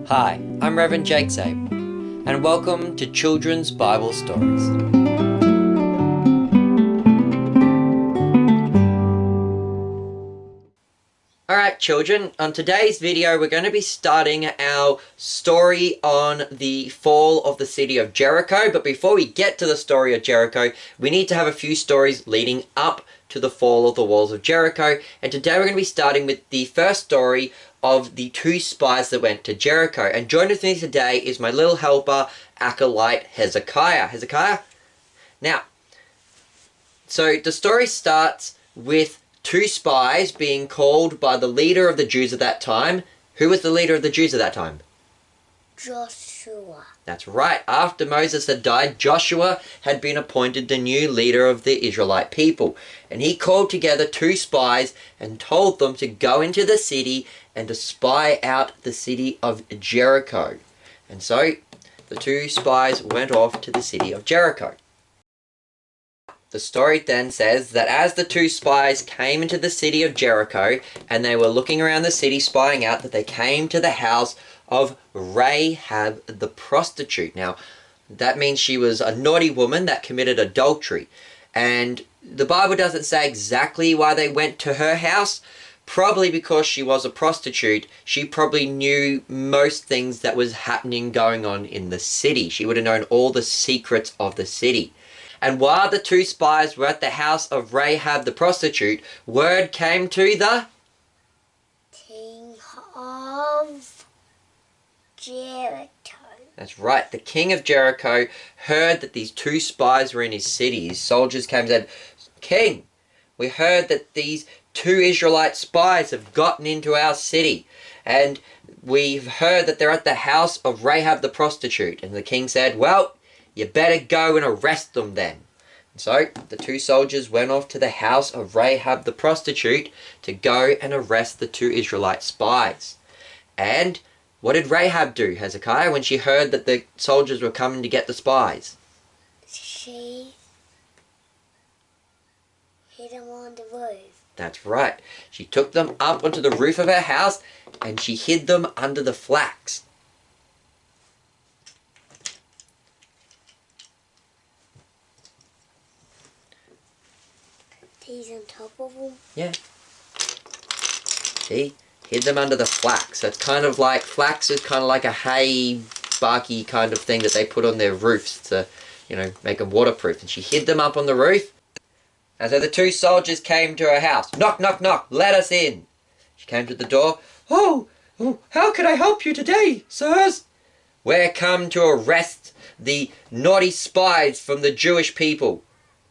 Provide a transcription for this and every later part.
Hi, I'm Reverend Jake Sabe, and welcome to Children's Bible Stories. Alright children, on today's video we're going to be starting our story on the fall of the city of Jericho, but before we get to the story of Jericho, we need to have a few stories leading up to the fall of the walls of Jericho, and today we're going to be starting with the first story of the two spies that went to Jericho. And joining with me today is my little helper, acolyte Hezekiah. Hezekiah? Now, so the story starts with two spies being called by the leader of the Jews at that time. Who was the leader of the Jews at that time? Joshua. That's right. After Moses had died, Joshua had been appointed the new leader of the Israelite people. And he called together two spies and told them to go into the city and to spy out the city of Jericho. And so the two spies went off to the city of Jericho. The story then says that as the two spies came into the city of Jericho and they were looking around the city spying out, that they came to the house of Rahab the prostitute. Now, that means she was a naughty woman that committed adultery. And the Bible doesn't say exactly why they went to her house. Probably because she was a prostitute, she probably knew most things that was happening going on in the city. She would have known all the secrets of the city. And while the two spies were at the house of Rahab the prostitute, word came to the King of Jericho. That's right. The king of Jericho heard that these two spies were in his city. His soldiers came and said, "King, we heard that these two Israelite spies have gotten into our city. And we've heard that they're at the house of Rahab the prostitute." And the king said, "Well, you better go and arrest them then." And so the two soldiers went off to the house of Rahab the prostitute to go and arrest the two Israelite spies. And what did Rahab do, Hezekiah, when she heard that the soldiers were coming to get the spies? She hid them on the roof. That's right. She took them up onto the roof of her house and she hid them under the flax. These on top of them? Yeah. See? Hid them under the flax. So it's kind of like, flax is kind of like a hay, barky kind of thing that they put on their roofs to, make them waterproof. And she hid them up on the roof. And so the two soldiers came to her house. "Knock, knock, knock, let us in." She came to the door. Oh, how can I help you today, sirs?" "We're come to arrest the naughty spies from the Jewish people."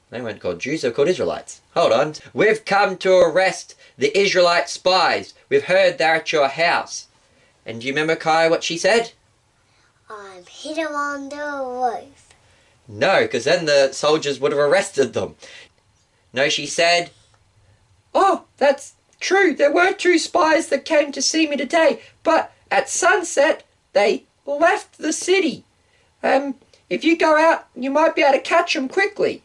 They weren't called Jews, they were called Israelites. "Hold on. We've come to arrest the Israelite spies. We've heard they're at your house." And do you remember, Kai, what she said? Hid them on the roof. No, because then the soldiers would have arrested them. No, she said, "Oh, that's true. There were two spies that came to see me today, but at sunset, they left the city. If you go out, you might be able to catch them quickly."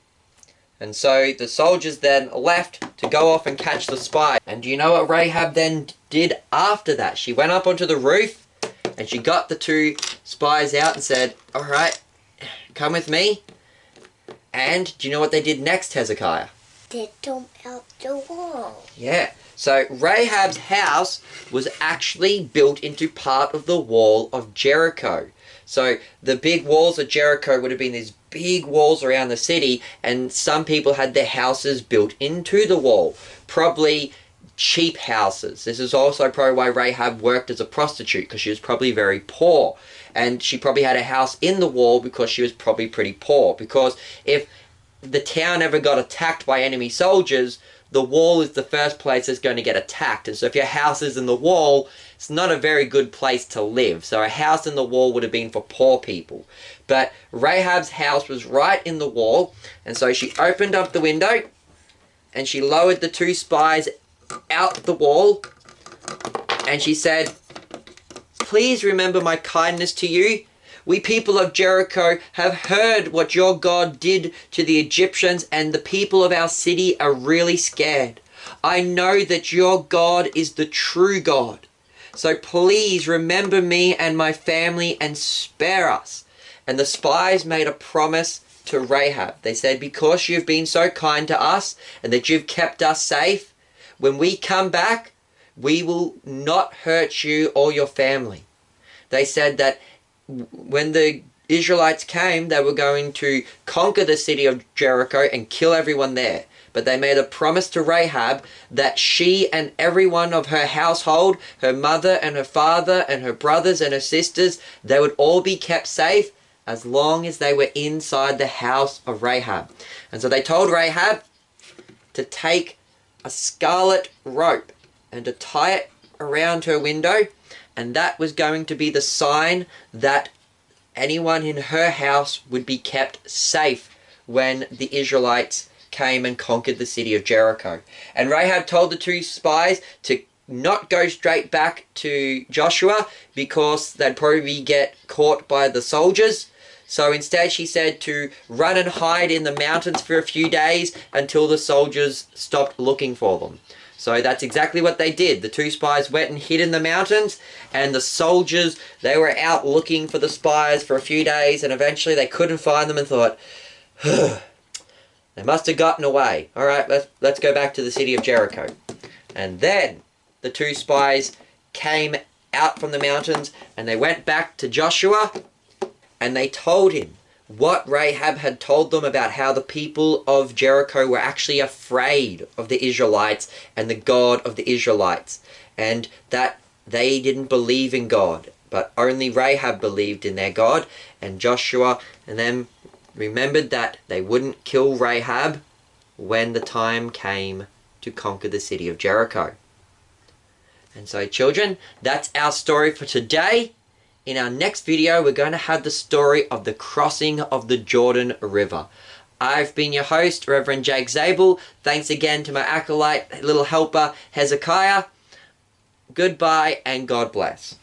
And so the soldiers then left to go off and catch the spy. And do you know what Rahab then did after that? She went up onto the roof and she got the two spies out and said, "All right, come with me." And do you know what they did next, Hezekiah? Get them out the wall. Yeah. So Rahab's house was actually built into part of the wall of Jericho. So the big walls of Jericho would have been these big walls around the city, and some people had their houses built into the wall. Probably cheap houses. This is also probably why Rahab worked as a prostitute, because she was probably very poor. And she probably had a house in the wall because she was probably pretty poor. Because if the town ever got attacked by enemy soldiers, the wall is the first place that's going to get attacked. And so if your house is in the wall, it's not a very good place to live. So a house in the wall would have been for poor people. But Rahab's house was right in the wall, and so she opened up the window and she lowered the two spies out the wall, and she said, "Please remember my kindness to you. We people of Jericho have heard what your God did to the Egyptians, and the people of our city are really scared. I know that your God is the true God. So please remember me and my family and spare us." And the spies made a promise to Rahab. They said, "Because you've been so kind to us and that you've kept us safe, when we come back, we will not hurt you or your family." They said that when the Israelites came, they were going to conquer the city of Jericho and kill everyone there. But they made a promise to Rahab that she and everyone of her household, her mother and her father and her brothers and her sisters, they would all be kept safe as long as they were inside the house of Rahab. And so they told Rahab to take a scarlet rope and to tie it around her window, and that was going to be the sign that anyone in her house would be kept safe when the Israelites came and conquered the city of Jericho. And Rahab told the two spies to not go straight back to Joshua because they'd probably get caught by the soldiers. So instead she said to run and hide in the mountains for a few days until the soldiers stopped looking for them. So that's exactly what they did. The two spies went and hid in the mountains, and the soldiers, they were out looking for the spies for a few days, and eventually they couldn't find them and thought, they must have gotten away. All right, let's go back to the city of Jericho. And then the two spies came out from the mountains and they went back to Joshua and they told him what Rahab had told them about how the people of Jericho were actually afraid of the Israelites and the God of the Israelites, and that they didn't believe in God, but only Rahab believed in their God. And Joshua and them remembered that they wouldn't kill Rahab when the time came to conquer the city of Jericho. And so, children, that's our story for today. In our next video, we're going to have the story of the crossing of the Jordan River. I've been your host, Reverend Jake Zabel. Thanks again to my acolyte, little helper, Hezekiah. Goodbye and God bless.